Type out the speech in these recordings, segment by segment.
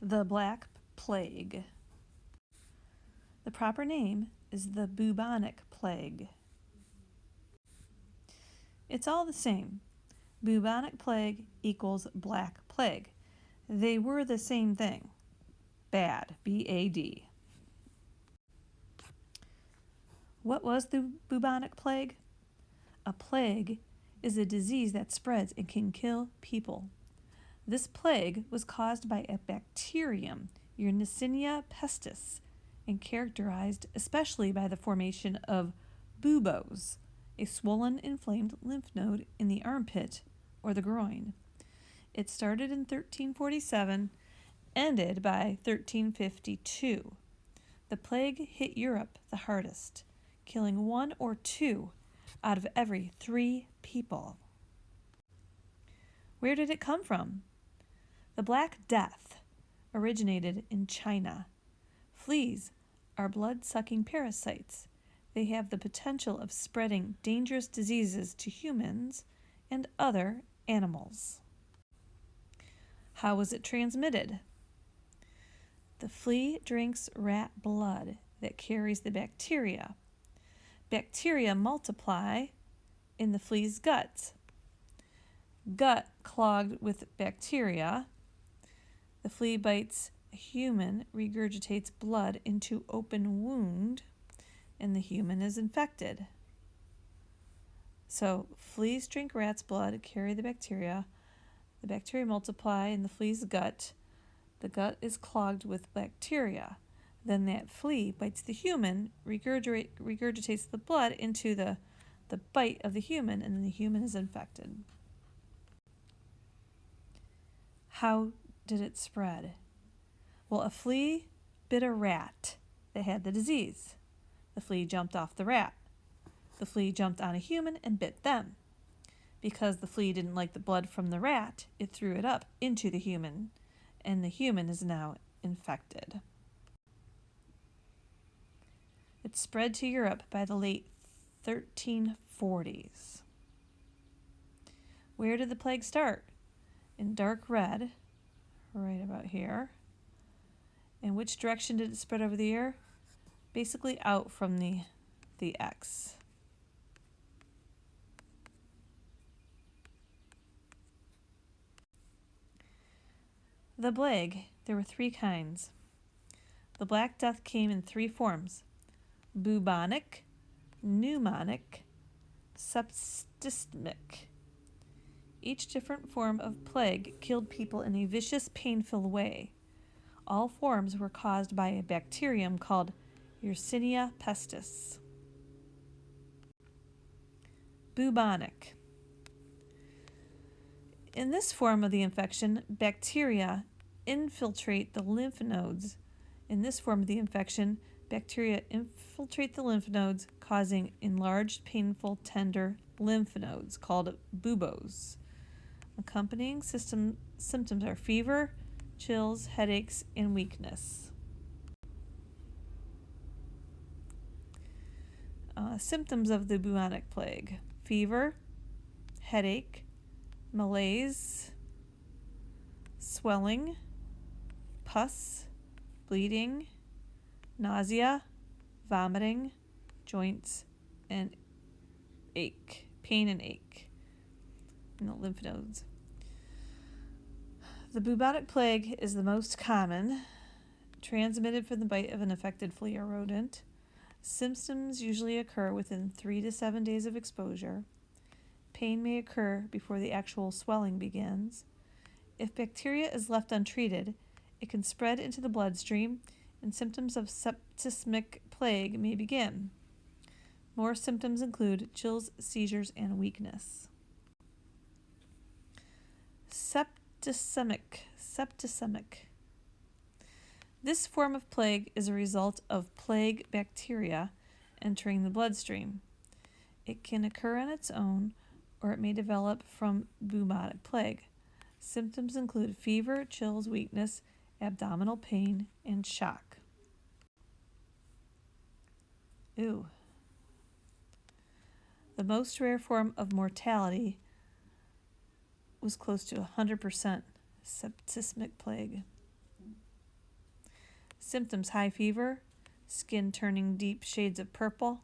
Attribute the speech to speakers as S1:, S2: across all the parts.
S1: The Black Plague. The proper name is the Bubonic Plague. It's all the same. Bubonic plague equals Black Plague. They were the same thing. Bad, B-A-D. What was the Bubonic Plague? A plague is a disease that spreads and can kill people. This plague was caused by a bacterium, Yersinia pestis, and characterized especially by the formation of buboes, a swollen, inflamed lymph node in the armpit or the groin. It started in 1347, ended by 1352. The plague hit Europe the hardest, killing 1 or 2 out of every 3 people. Where did it come from? The Black Death originated in China. Fleas are blood-sucking parasites. They have the potential of spreading dangerous diseases to humans and other animals. How was it transmitted? The flea drinks rat blood that carries the bacteria. Bacteria multiply in the flea's guts. Gut clogged with bacteria. The flea bites a human, regurgitates blood into open wound, and the human is infected. So fleas drink rat's blood, carry the bacteria multiply in the flea's gut. The gut is clogged with bacteria. Then that flea bites the human, regurgitates the blood into the bite of the human, and then the human is infected. How did it spread? Well, a flea bit a rat that had the disease. The flea jumped off the rat. The flea jumped on a human and bit them. Because the flea didn't like the blood from the rat, it threw it up into the human, and the human is now infected. It spread to Europe by the late 1340s. Where did the plague start? In dark red, right about here. In which direction did it spread over the air? Basically out from the X. The plague, there were 3 kinds. The Black Death came in 3 forms: bubonic, pneumonic, septicemic. Each different form of plague killed people in a vicious, painful way. All forms were caused by a bacterium called Yersinia pestis. Bubonic. In this form of the infection, bacteria infiltrate the lymph nodes. In this form of the infection, bacteria infiltrate the lymph nodes, causing enlarged, painful, tender lymph nodes called buboes. Accompanying symptoms are fever, chills, headaches, and weakness. Symptoms of the bubonic plague: fever, headache, malaise, swelling, pus, bleeding, nausea, vomiting, joints, and pain and ache in the lymph nodes. The bubonic plague is the most common, transmitted from the bite of an affected flea or rodent. Symptoms usually occur within 3 to 7 days of exposure. Pain may occur before the actual swelling begins. If bacteria is left untreated, it can spread into the bloodstream, and symptoms of septicemic plague may begin. More symptoms include chills, seizures, and weakness. Septicemic. This form of plague is a result of plague bacteria entering the bloodstream. It can occur on its own, or it may develop from bubonic plague. Symptoms include fever, chills, weakness, abdominal pain, and shock. The most rare form of mortality was close to 100%, septicemic plague. Symptoms: high fever, skin turning deep shades of purple,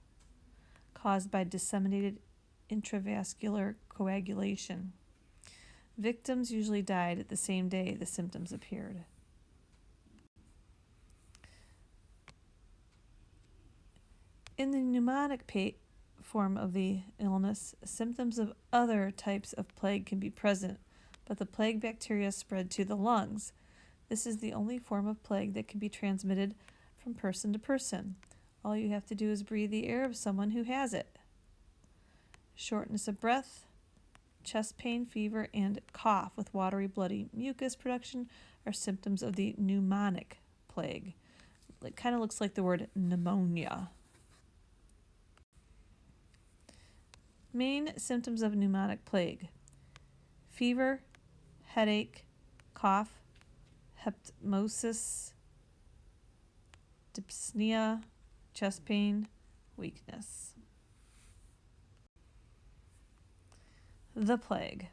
S1: caused by disseminated intravascular coagulation. Victims usually died the same day the symptoms appeared. In the pneumonic form of the illness, symptoms of other types of plague can be present, but the plague bacteria spread to the lungs. This is the only form of plague that can be transmitted from person to person. All you have to do is breathe the air of someone who has it. Shortness of breath, chest pain, fever, and cough with watery, bloody mucus production are symptoms of the pneumonic plague. It kind of looks like the word pneumonia. Main symptoms of pneumonic plague: fever, headache, cough, heptimosis, dyspnea, chest pain, weakness. The plague.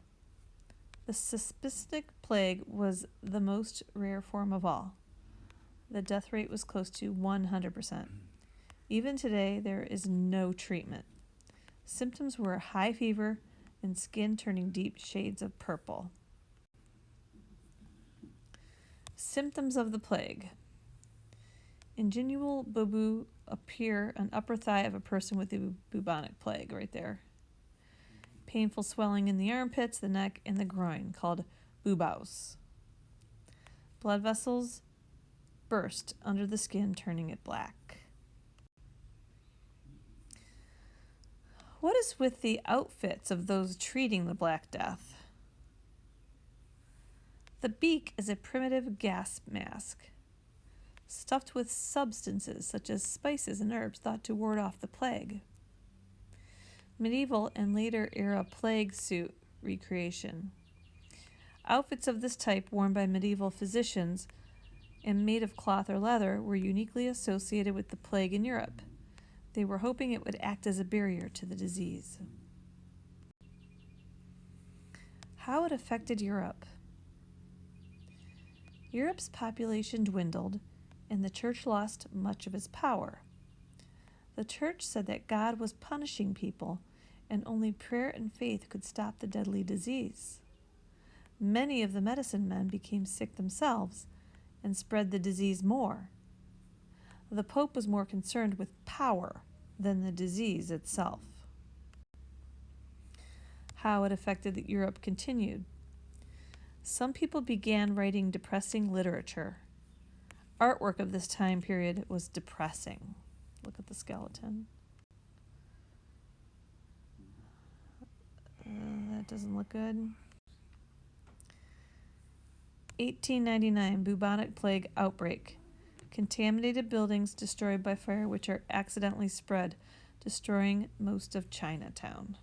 S1: The cystic plague was the most rare form of all. The death rate was close to 100%. Even today, there is no treatment. Symptoms were high fever and skin turning deep shades of purple. Symptoms of the plague. Inguinal bubu appear on upper thigh of a person with the bubonic plague, right there. Painful swelling in the armpits, the neck, and the groin, called buboes. Blood vessels burst under the skin, turning it black. What is with the outfits of those treating the Black Death? The beak is a primitive gas mask, stuffed with substances such as spices and herbs thought to ward off the plague. Medieval and later era plague suit recreation. Outfits of this type, worn by medieval physicians and made of cloth or leather, were uniquely associated with the plague in Europe. They were hoping it would act as a barrier to the disease. How it affected Europe. Europe's population dwindled, and the church lost much of its power. The church said that God was punishing people, and only prayer and faith could stop the deadly disease. Many of the medicine men became sick themselves and spread the disease more. The Pope was more concerned with power than the disease itself. How it affected Europe continued. Some people began writing depressing literature. Artwork of this time period was depressing. Look at the skeleton. That doesn't look good. 1899 bubonic plague outbreak. Contaminated buildings destroyed by fire which are accidentally spread, destroying most of Chinatown.